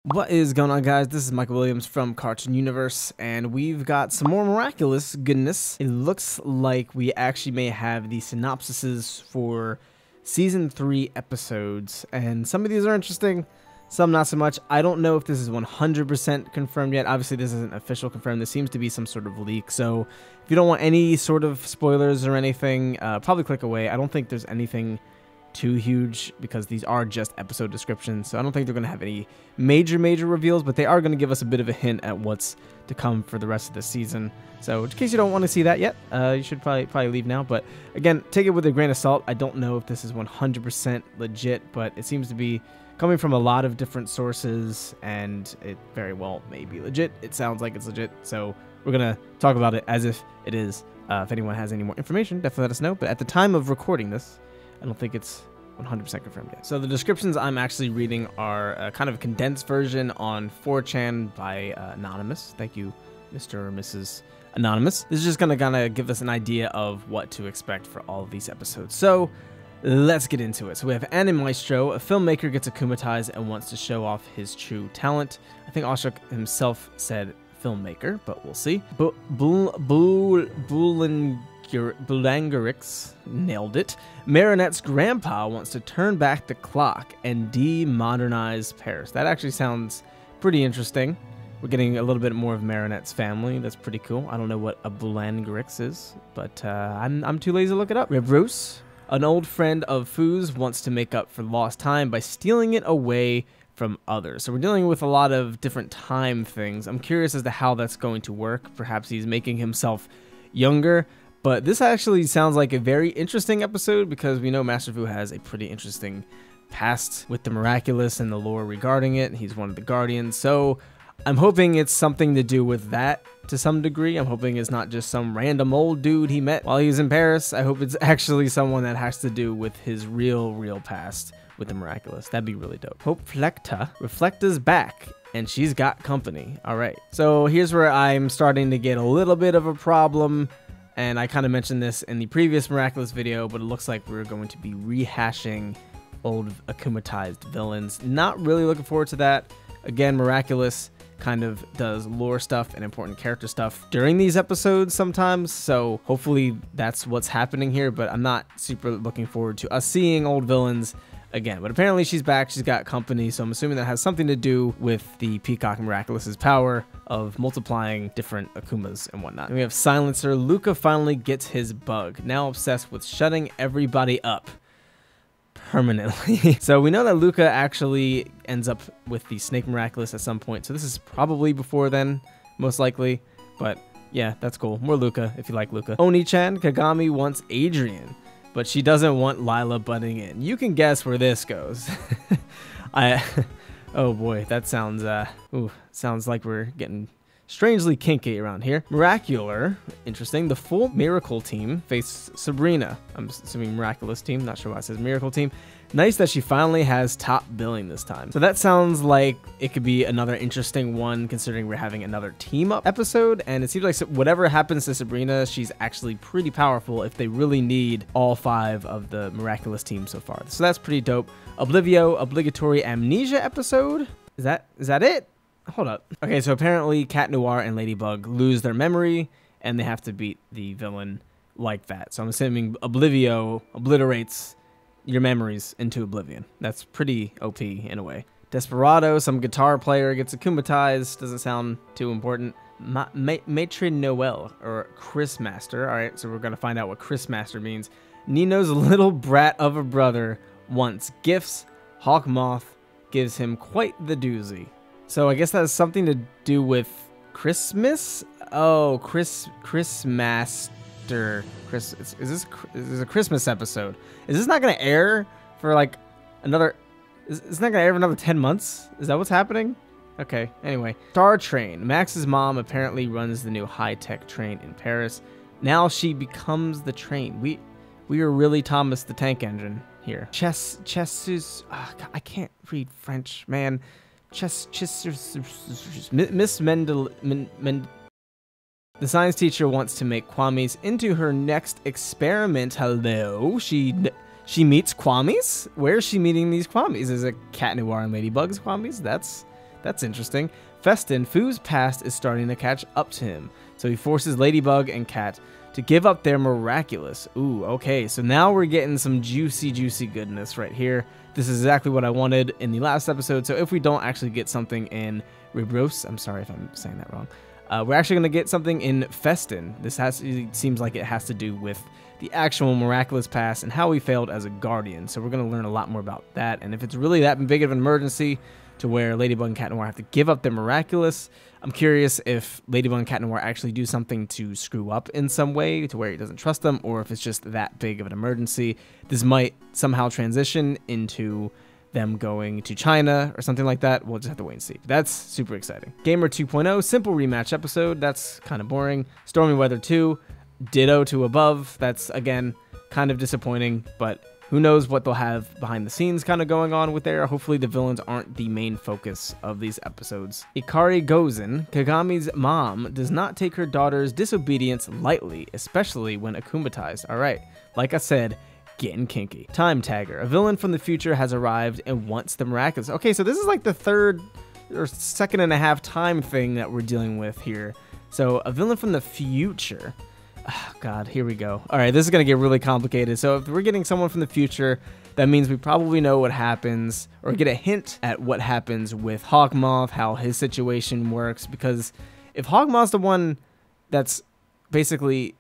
What is going on, guys? This is Michael Williams from Cartoon Universe, and we've got some more miraculous goodness. It looks like we actually may have the synopsises for Season 3 episodes, and some of these are interesting, some not so much. I don't know if this is 100% confirmed yet. Obviously, this isn't official confirmed. This seems to be some sort of leak, so if you don't want any sort of spoilers or anything, probably click away. I don't think there's anything too huge because these are just episode descriptions, so I don't think they're going to have any major reveals, but they are going to give us a bit of a hint at what's to come for the rest of the season. So in case you don't want to see that yet, you should probably leave now. But again, take it with a grain of salt. I don't know if this is 100% legit, but it seems to be coming from a lot of different sources, and it very well may be legit. It sounds like it's legit, so we're going to talk about it as if it is. If anyone has any more information, definitely let us know. But at the time of recording this, I don't think it's 100% confirmed yet. So the descriptions I'm actually reading are a kind of condensed version on 4chan by Anonymous. Thank you, Mr. or Mrs. Anonymous. This is just going to kind of give us an idea of what to expect for all of these episodes. So let's get into it. So we have Anime Maestro. A filmmaker gets akumatized and wants to show off his true talent. I think Oshok himself said filmmaker, but we'll see. Bulangarix nailed it. Marinette's grandpa wants to turn back the clock and de-modernize Paris. That actually sounds pretty interesting. We're getting a little bit more of Marinette's family. That's pretty cool. I don't know what a Bulangarix is, but I'm too lazy to look it up. Rebrousse, an old friend of Fu's, wants to make up for lost time by stealing it away from others. So we're dealing with a lot of different time things. I'm curious as to how that's going to work. Perhaps he's making himself younger. But this actually sounds like a very interesting episode because we know Master Fu has a pretty interesting past with the miraculous and the lore regarding it. He's one of the guardians, so I'm hoping it's something to do with that to some degree. I'm hoping it's not just some random old dude he met while he was in Paris. I hope it's actually someone that has to do with his real past with the miraculous. That'd be really dope. Hope Reflecta's back, and she's got company. All right, so here's where I'm starting to get a little bit of a problem. And I kind of mentioned this in the previous Miraculous video, but it looks like we're going to be rehashing old akumatized villains. Not really looking forward to that. Again, Miraculous kind of does lore stuff and important character stuff during these episodes sometimes, so hopefully that's what's happening here, but I'm not super looking forward to us seeing old villains again. But apparently she's back, she's got company, so I'm assuming that has something to do with the Peacock Miraculous's power of multiplying different Akumas and whatnot. And we have Silencer. Luca finally gets his bug, now obsessed with shutting everybody up permanently. So we know that Luca actually ends up with the Snake Miraculous at some point, so this is probably before then, most likely, but yeah, that's cool. More Luca if you like Luca. Oni-chan, Kagami wants Adrian, but she doesn't want Lila butting in. You can guess where this goes. Oh boy, that sounds sounds like we're getting strangely kinky around here. Miracular, interesting. The full Miracle team face Sabrina. I'm assuming Miraculous team, not sure why it says Miracle team. Nice that she finally has top billing this time. So that sounds like it could be another interesting one considering we're having another team up episode, and it seems like whatever happens to Sabrina, she's actually pretty powerful if they really need all 5 of the Miraculous team so far. So that's pretty dope. Oblivio, obligatory amnesia episode. Is that it? Hold up. Okay, so apparently Cat Noir and Ladybug lose their memory and they have to beat the villain like that. So I'm assuming Oblivio obliterates your memories into oblivion. That's pretty OP in a way. Desperado, some guitar player gets akumatized. Doesn't sound too important. Maitre Noel, or Chris Master. All right, so we're going to find out what Chris Master means. Nino's little brat of a brother wants gifts. Hawk Moth gives him quite the doozy. So I guess that has something to do with Christmas? Oh, Chris Master. Is this a Christmas episode? Is this not going to air for like another... It's not going to air for another 10 months? Is that what's happening? Okay, anyway. Star Train. Max's mom apparently runs the new high-tech train in Paris. Now she becomes the train. We are really Thomas the Tank Engine here. I can't read French, man. Miss Mendel... The science teacher wants to make Kwamis into her next experiment. Hello, she meets Kwamis? Where is she meeting these Kwamis? Is it Cat Noir and Ladybug's Kwamis? That's That's interesting. Festin, Fu's past is starting to catch up to him, so he forces Ladybug and Cat to give up their miraculous. Ooh, okay, so now we're getting some juicy goodness right here. This is exactly what I wanted in the last episode, so if we don't actually get something in Rebros, I'm sorry if I'm saying that wrong, we're actually going to get something in Festin. It seems like it has to do with the actual miraculous past and how he failed as a guardian, so we're going to learn a lot more about that, and if it's really that big of an emergency to where Ladybug and Cat Noir have to give up their miraculous, I'm curious if Ladybug and Cat Noir actually do something to screw up in some way to where he doesn't trust them, or if it's just that big of an emergency. This might somehow transition into them going to China or something like that. We'll just have to wait and see. That's super exciting. Gamer 2.0, simple rematch episode. That's kind of boring. Stormy Weather 2, ditto to above. That's, again, kind of disappointing, but who knows what they'll have behind the scenes kind of going on with there. Hopefully the villains aren't the main focus of these episodes. Ikari Gozen, Kagami's mom, does not take her daughter's disobedience lightly, especially when akumatized. Alright, like I said, getting kinky. Time Tagger, a villain from the future has arrived and wants the miraculous. Okay, so this is like the third or second and a half time thing that we're dealing with here. So a villain from the future. Oh, God, here we go. All right, this is going to get really complicated. So if we're getting someone from the future, that means we probably know what happens or get a hint at what happens with Hawkmoth, how his situation works. Because if Hawkmoth's the one that's basically...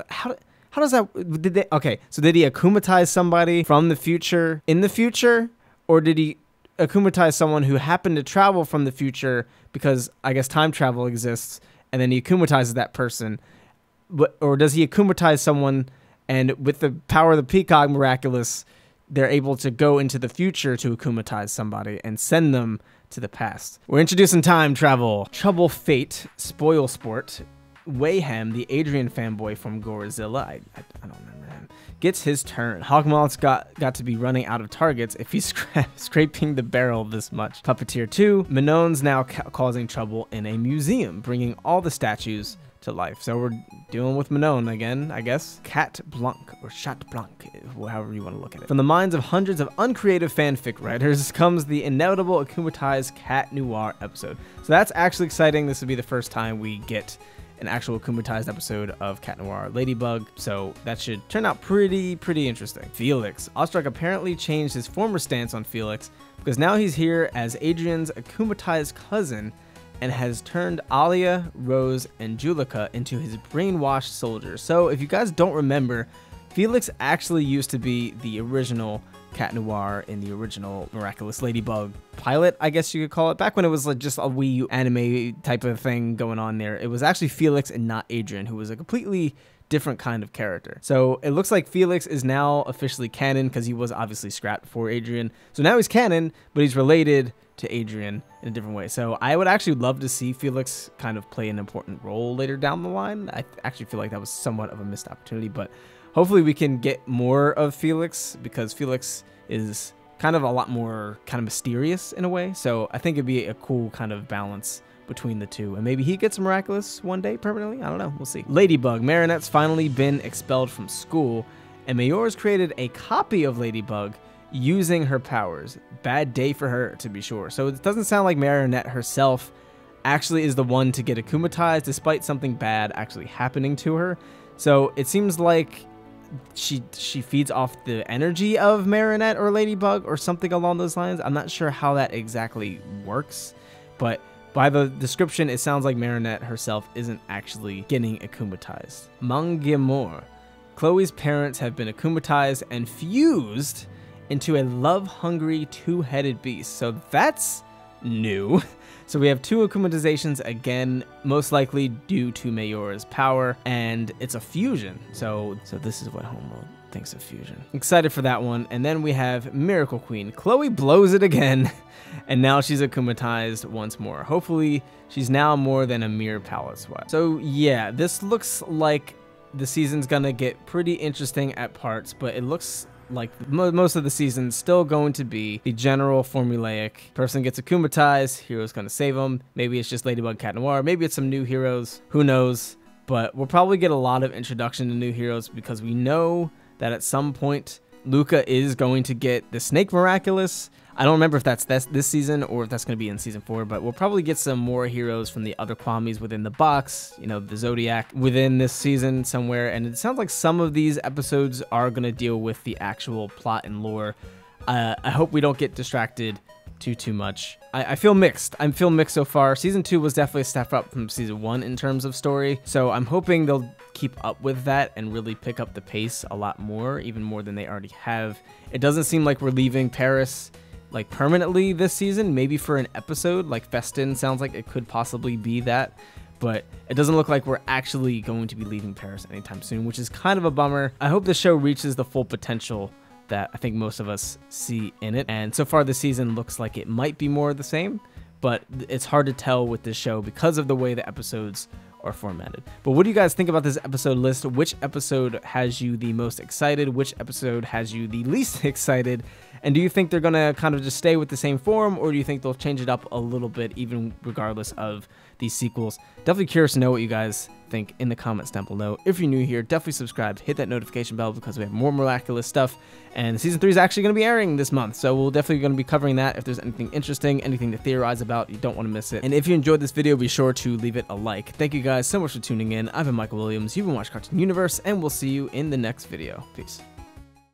How does that... Okay, so did he akumatize somebody from the future in the future? Or did he akumatize someone who happened to travel from the future because, I guess, time travel exists, and then he akumatizes that person? Or does he akumatize someone, and with the power of the Peacock Miraculous, they're able to go into the future to akumatize somebody and send them to the past? We're introducing time travel. Trouble Fate, Spoil Sport, Wayhem, the Adrian fanboy from Gorizilla, I don't remember him, gets his turn. Hawkmoth's got to be running out of targets if he's scraping the barrel this much. Puppeteer 2, Minon's now causing trouble in a museum, bringing all the statues to life. So we're dealing with Minon again, I guess. Cat Blanc, or Chat Blanc, however you want to look at it. From the minds of hundreds of uncreative fanfic writers comes the inevitable akumatized Cat Noir episode. So that's actually exciting. This will be the first time we get an actual akumatized episode of Cat Noir Ladybug, so that should turn out pretty interesting. Felix. Ostrich apparently changed his former stance on Felix because now he's here as Adrian's akumatized cousin and has turned Alia, Rose, and Julika into his brainwashed soldiers. So if you guys don't remember, Felix actually used to be the original Cat Noir in the original Miraculous Ladybug pilot, I guess you could call it. Back when it was like just a Wii U anime type of thing going on there, it was actually Felix and not Adrian, who was a completely different kind of character. So it looks like Felix is now officially canon because he was obviously scrapped for Adrian. So now he's canon, but he's related to Adrian in a different way. So I would actually love to see Felix kind of play an important role later down the line. I actually feel like that was somewhat of a missed opportunity, but hopefully we can get more of Felix because Felix is kind of a lot more kind of mysterious in a way. So I think it'd be a cool kind of balance between the two, and maybe he gets miraculous one day permanently. I don't know, we'll see. Ladybug. Marinette's finally been expelled from school, and Mayor's created a copy of Ladybug using her powers. Bad day for her, to be sure. So it doesn't sound like Marinette herself actually is the one to get akumatized, despite something bad actually happening to her. So it seems like she feeds off the energy of Marinette or Ladybug or something along those lines. I'm not sure how that exactly works, but by the description, it sounds like Marinette herself isn't actually getting akumatized. Mangemor. Chloe's parents have been akumatized and fused into a love-hungry two-headed beast. So that's new. So we have two akumatizations again, most likely due to Mayor's power, and it's a fusion. So this is what Homeworld thinks of fusion. Excited for that one. And then we have Miracle Queen. Chloe blows it again, and now she's akumatized once more. Hopefully, she's now more than a mere palette swap. So yeah, this looks like the season's gonna get pretty interesting at parts, but it looks like most of the season's still going to be the general formulaic. Person gets akumatized, hero's gonna save them. Maybe it's just Ladybug, Cat Noir. Maybe it's some new heroes. Who knows? But we'll probably get a lot of introduction to new heroes because we know that at some point Luca is going to get the Snake Miraculous. I don't remember if that's this season or if that's going to be in season 4, but we'll probably get some more heroes from the other Kwamis within the box, you know, the Zodiac within this season somewhere. And it sounds like some of these episodes are going to deal with the actual plot and lore. I hope we don't get distracted too much. I feel mixed. I feel mixed so far. Season 2 was definitely a step up from season 1 in terms of story, so I'm hoping they'll keep up with that and really pick up the pace a lot more, even more than they already have. It doesn't seem like we're leaving Paris like permanently this season, maybe for an episode. Like Festin sounds like it could possibly be that, but it doesn't look like we're actually going to be leaving Paris anytime soon, which is kind of a bummer. I hope the show reaches the full potential that I think most of us see in it. And so far this season looks like it might be more of the same, but it's hard to tell with this show because of the way the episodes are formatted. But what do you guys think about this episode list? Which episode has you the most excited? Which episode has you the least excited? And do you think they're gonna kind of just stay with the same form, or do you think they'll change it up a little bit, even regardless of these sequels? Definitely curious to know what you guys think in the comments down below. If you're new here, definitely subscribe, hit that notification bell, because we have more miraculous stuff. And season 3 is actually going to be airing this month, so we'll definitely going to be covering that. If there's anything interesting, anything to theorize about, you don't want to miss it. And if you enjoyed this video, be sure to leave it a like. Thank you guys so much for tuning in. I've been Michael Williams, you've been watching Cartoon Universe, and we'll see you in the next video. Peace.